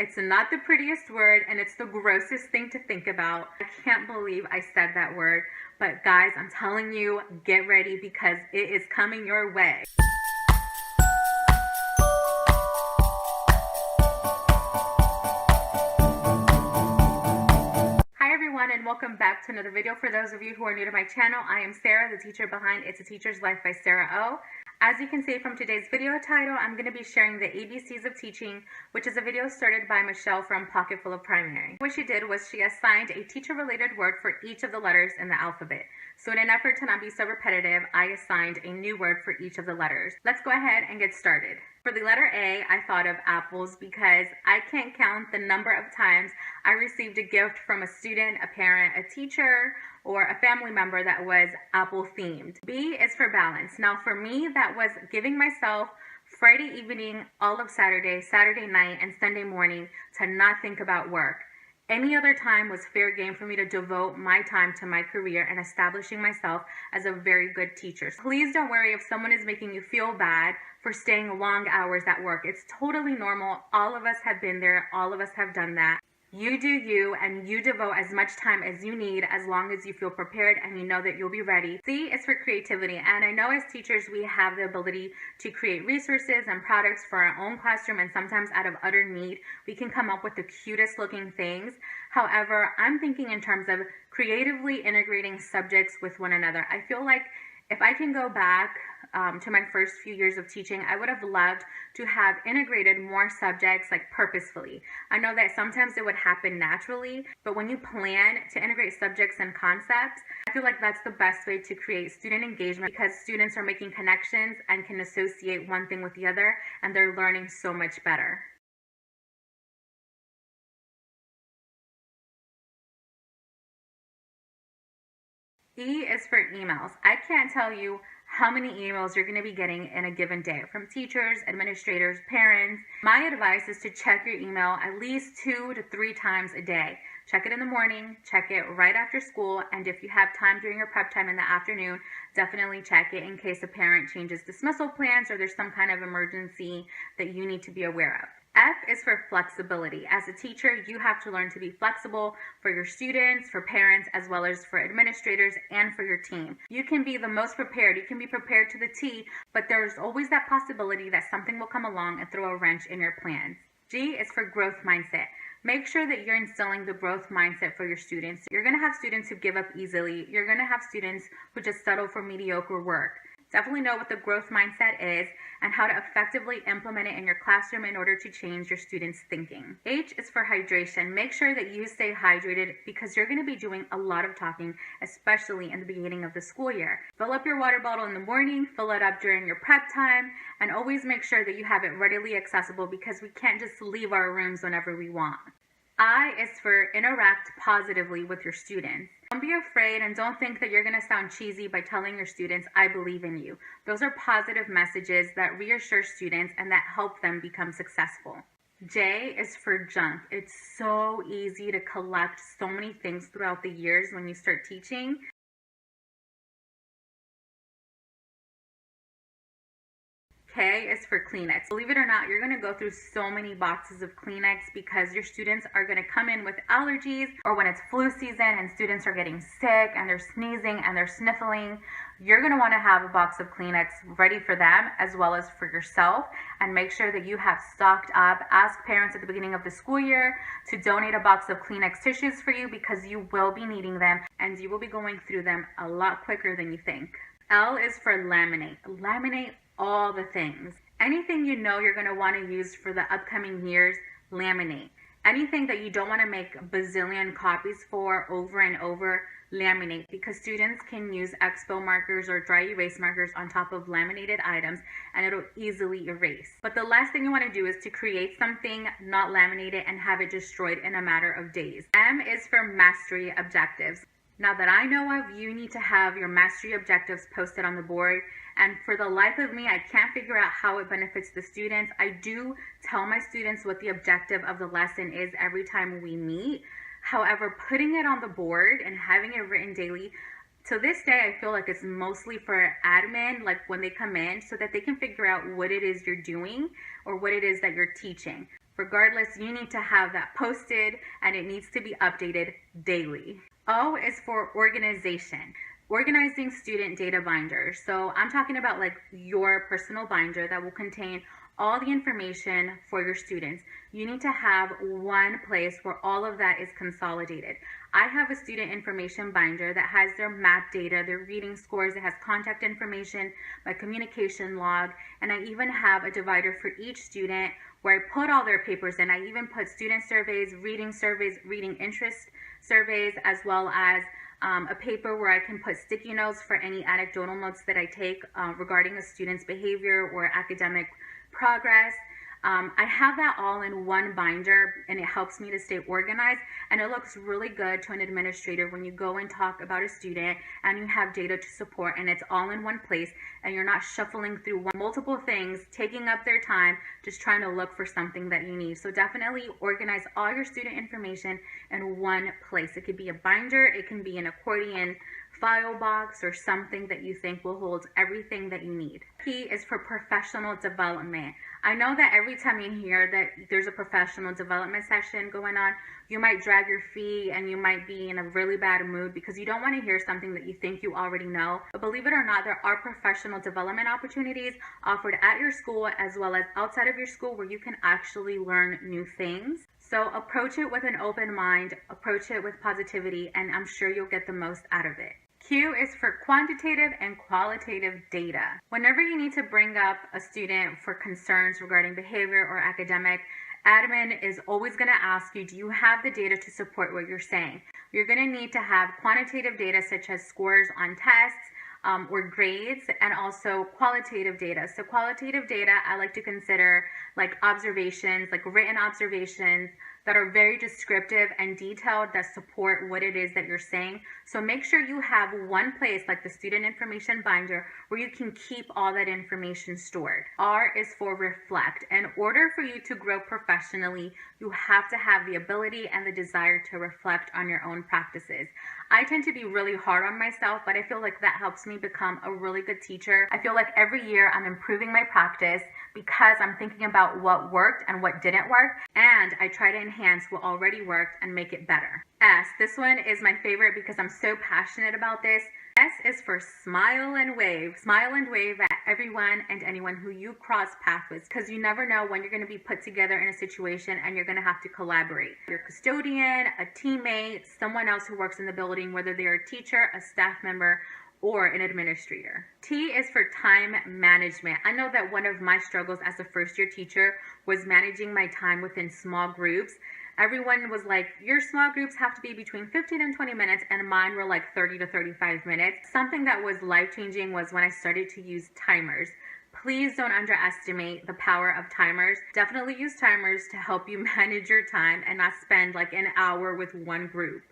It's not the prettiest word, and it's the grossest thing to think about. I can't believe I said that word, but guys, I'm telling you, get ready because it is coming your way. Hi everyone, and welcome back to another video. For those of you who are new to my channel, I am Sara, the teacher behind It's a Teacher's Life by Sarah. As you can see from today's video title, I'm going to be sharing the ABCs of teaching, which is a video started by Michelle from Pocket Full of Primary. What she did was she assigned a teacher-related word for each of the letters in the alphabet. So in an effort to not be so repetitive, I assigned a new word for each of the letters. Let's go ahead and get started. For the letter A, I thought of apples because I can't count the number of times I received a gift from a student, a parent, a teacher, or a family member that was apple themed. B is for balance. Now for me, that was giving myself Friday evening, all of Saturday, Saturday night, and Sunday morning to not think about work. Any other time was fair game for me to devote my time to my career and establishing myself as a very good teacher. Please don't worry if someone is making you feel bad for staying long hours at work. It's totally normal. All of us have been there. All of us have done that. You do you, and you devote as much time as you need as long as you feel prepared and you know that you'll be ready. C is for creativity, and I know as teachers we have the ability to create resources and products for our own classroom, and sometimes out of utter need we can come up with the cutest looking things. However, I'm thinking in terms of creatively integrating subjects with one another. I feel like if I can go back to my first few years of teaching, I would have loved to have integrated more subjects like purposefully. I know that sometimes it would happen naturally, but when you plan to integrate subjects and concepts, I feel like that's the best way to create student engagement because students are making connections and can associate one thing with the other, and they're learning so much better. E is for emails. I can't tell you how many emails you're going to be getting in a given day from teachers, administrators, parents. My advice is to check your email at least 2 to 3 times a day. Check it in the morning, check it right after school, and if you have time during your prep time in the afternoon, definitely check it in case a parent changes dismissal plans or there's some kind of emergency that you need to be aware of. F is for flexibility. As a teacher, you have to learn to be flexible for your students, for parents, as well as for administrators and for your team. You can be the most prepared. You can be prepared to the T, but there's always that possibility that something will come along and throw a wrench in your plans. G is for growth mindset. Make sure that you're instilling the growth mindset for your students. You're going to have students who give up easily. You're going to have students who just settle for mediocre work. Definitely know what the growth mindset is and how to effectively implement it in your classroom in order to change your students' thinking. H is for hydration. Make sure that you stay hydrated because you're going to be doing a lot of talking, especially in the beginning of the school year. Fill up your water bottle in the morning, fill it up during your prep time, and always make sure that you have it readily accessible because we can't just leave our rooms whenever we want. I is for interact positively with your students. Don't be afraid and don't think that you're going to sound cheesy by telling your students, I believe in you. Those are positive messages that reassure students and that help them become successful. J is for junk. It's so easy to collect so many things throughout the years when you start teaching. K is for Kleenex. Believe it or not, you're going to go through so many boxes of Kleenex because your students are going to come in with allergies, or when it's flu season and students are getting sick and they're sneezing and they're sniffling. You're going to want to have a box of Kleenex ready for them as well as for yourself, and make sure that you have stocked up. Ask parents at the beginning of the school year to donate a box of Kleenex tissues for you because you will be needing them and you will be going through them a lot quicker than you think. L is for laminate. Laminate all the things. Anything you know you're going to want to use for the upcoming years, laminate. Anything that you don't want to make a bazillion copies for over and over, laminate, because students can use expo markers or dry erase markers on top of laminated items and it'll easily erase. But the last thing you want to do is to create something, not laminate it, and have it destroyed in a matter of days. M is for mastery objectives. Now that I know of, you need to have your mastery objectives posted on the board. And for the life of me, I can't figure out how it benefits the students. I do tell my students what the objective of the lesson is every time we meet. However, putting it on the board and having it written daily, to this day, I feel like it's mostly for admin, like when they come in, so that they can figure out what it is you're doing or what it is that you're teaching. Regardless, you need to have that posted and it needs to be updated daily. O is for organization. Organizing student data binders. So I'm talking about like your personal binder that will contain all the information for your students. You need to have one place where all of that is consolidated. I have a student information binder that has their math data, their reading scores, it has contact information, my communication log, and I even have a divider for each student where I put all their papers in. I even put student surveys, reading interest surveys, as well as a paper where I can put sticky notes for any anecdotal notes that I take regarding a student's behavior or academic progress. I have that all in one binder and it helps me to stay organized, and it looks really good to an administrator when you go and talk about a student and you have data to support and it's all in one place and you're not shuffling through multiple things, taking up their time, just trying to look for something that you need. So definitely organize all your student information in one place. It could be a binder, it can be an accordion file box, or something that you think will hold everything that you need. P is for professional development. I know that every time you hear that there's a professional development session going on, you might drag your feet and you might be in a really bad mood because you don't want to hear something that you think you already know. But believe it or not, there are professional development opportunities offered at your school as well as outside of your school where you can actually learn new things. So approach it with an open mind, approach it with positivity, and I'm sure you'll get the most out of it. Q is for quantitative and qualitative data. Whenever you need to bring up a student for concerns regarding behavior or academic, admin is always going to ask you, do you have the data to support what you're saying? You're going to need to have quantitative data such as scores on tests or grades, and also qualitative data. So qualitative data I like to consider like observations, like written observations that are very descriptive and detailed that support what it is that you're saying. So make sure you have one place like the student information binder where you can keep all that information stored. R is for reflect. In order for you to grow professionally, you have to have the ability and the desire to reflect on your own practices. I tend to be really hard on myself, but I feel like that helps me become a really good teacher. I feel like every year I'm improving my practice because I'm thinking about what worked and what didn't work, and I try to enhance what already worked and make it better. S, this one is my favorite because I'm so passionate about this. S is for smile and wave. Smile and wave at everyone and anyone who you cross paths with, because you never know when you're going to be put together in a situation and you're going to have to collaborate. Your custodian, a teammate, someone else who works in the building, whether they're a teacher, a staff member, or an administrator. T is for time management. I know that one of my struggles as a first-year teacher was managing my time within small groups. Everyone was like, your small groups have to be between 15 and 20 minutes, and mine were like 30 to 35 minutes. Something that was life-changing was when I started to use timers. Please don't underestimate the power of timers. Definitely use timers to help you manage your time and not spend like an hour with one group.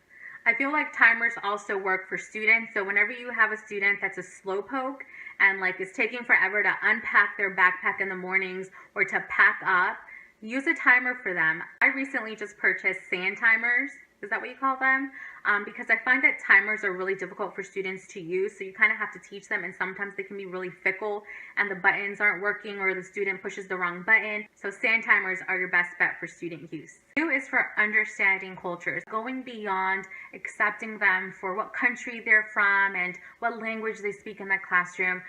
I feel like timers also work for students. So whenever you have a student that's a slowpoke and like is taking forever to unpack their backpack in the mornings or to pack up, use a timer for them. I recently just purchased sand timers. Is that what you call them? Because I find that timers are really difficult for students to use, so you kind of have to teach them, and sometimes they can be really fickle and the buttons aren't working or the student pushes the wrong button. So sand timers are your best bet for student use. U is for understanding cultures, going beyond accepting them for what country they're from and what language they speak in the classroom.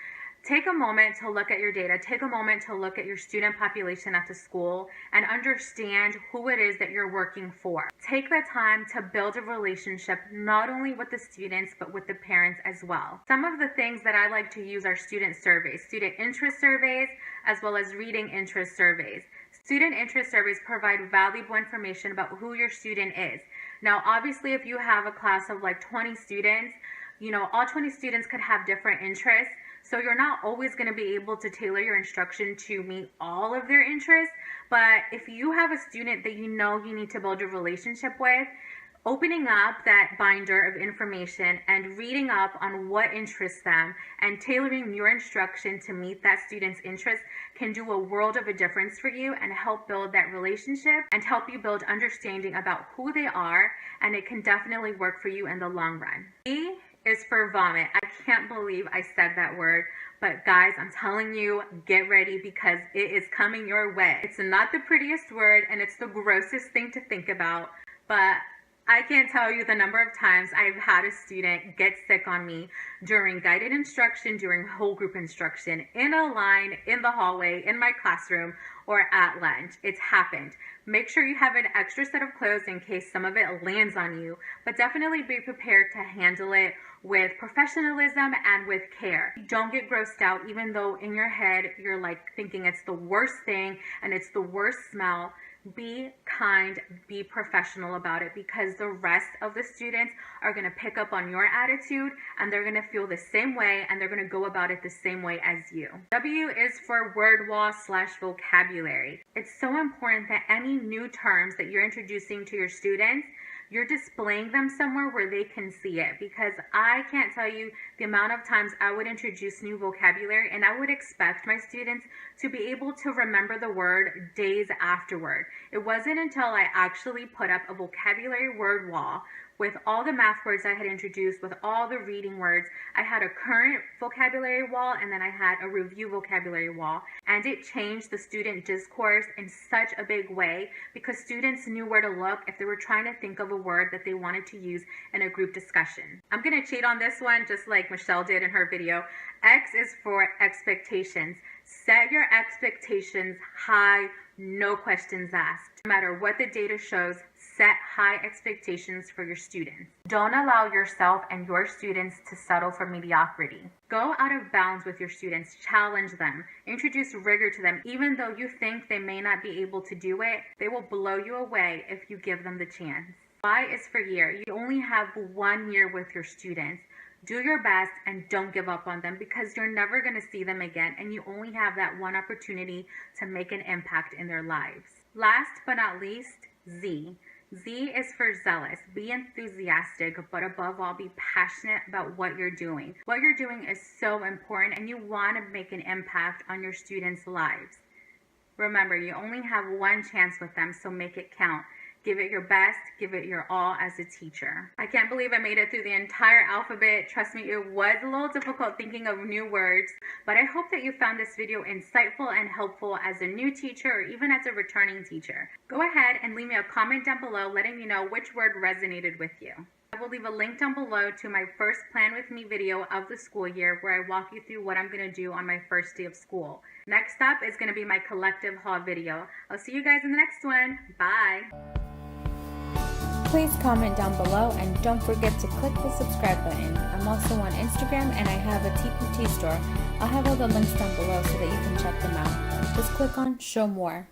Take a moment to look at your data. Take a moment to look at your student population at the school and understand who it is that you're working for. Take the time to build a relationship not only with the students but with the parents as well. Some of the things that I like to use are student surveys, student interest surveys, as well as reading interest surveys. Student interest surveys provide valuable information about who your student is. Now, obviously, if you have a class of like 20 students, you know, all 20 students could have different interests. So you're not always going to be able to tailor your instruction to meet all of their interests. But if you have a student that you know you need to build a relationship with, opening up that binder of information and reading up on what interests them and tailoring your instruction to meet that student's interests can do a world of a difference for you and help build that relationship and help you build understanding about who they are, and it can definitely work for you in the long run. E is for vomit. I can't believe I said that word. But guys, I'm telling you, get ready because it is coming your way. It's not the prettiest word and it's the grossest thing to think about, but I can't tell you the number of times I've had a student get sick on me during guided instruction, during whole group instruction, in a line, in the hallway, in my classroom, or at lunch. It's happened. Make sure you have an extra set of clothes in case some of it lands on you, but definitely be prepared to handle it with professionalism and with care. Don't get grossed out even though in your head you're like thinking it's the worst thing and it's the worst smell. Be kind, be professional about it because the rest of the students are going to pick up on your attitude and they're going to feel the same way and they're going to go about it the same way as you. W is for word wall / vocabulary. It's so important that any new terms that you're introducing to your students, you're displaying them somewhere where they can see it, because I can't tell you the amount of times I would introduce new vocabulary and I would expect my students to be able to remember the word days afterward. It wasn't until I actually put up a vocabulary word wall with all the math words I had introduced, with all the reading words. I had a current vocabulary wall and then I had a review vocabulary wall, and it changed the student discourse in such a big way because students knew where to look if they were trying to think of a word that they wanted to use in a group discussion. I'm going to cheat on this one just like Michelle did in her video. X is for expectations. Set your expectations high, no questions asked. No matter what the data shows, set high expectations for your students. Don't allow yourself and your students to settle for mediocrity. Go out of bounds with your students, challenge them, introduce rigor to them. Even though you think they may not be able to do it, they will blow you away if you give them the chance. Y is for year. You only have 1 year with your students. Do your best and don't give up on them because you're never going to see them again and you only have that one opportunity to make an impact in their lives. Last but not least, Z. Z is for zealous. Be enthusiastic, but above all, be passionate about what you're doing. What you're doing is so important and you want to make an impact on your students' lives. Remember, you only have one chance with them, so make it count. Give it your best, give it your all as a teacher. I can't believe I made it through the entire alphabet. Trust me, it was a little difficult thinking of new words, but I hope that you found this video insightful and helpful as a new teacher or even as a returning teacher. Go ahead and leave me a comment down below letting me know which word resonated with you. I will leave a link down below to my first Plan With Me video of the school year where I walk you through what I'm going to do on my first day of school. Next up is going to be my collective haul video. I'll see you guys in the next one. Bye! Please comment down below and don't forget to click the subscribe button. I'm also on Instagram and I have a TPT store. I'll have all the links down below so that you can check them out. Just click on Show More.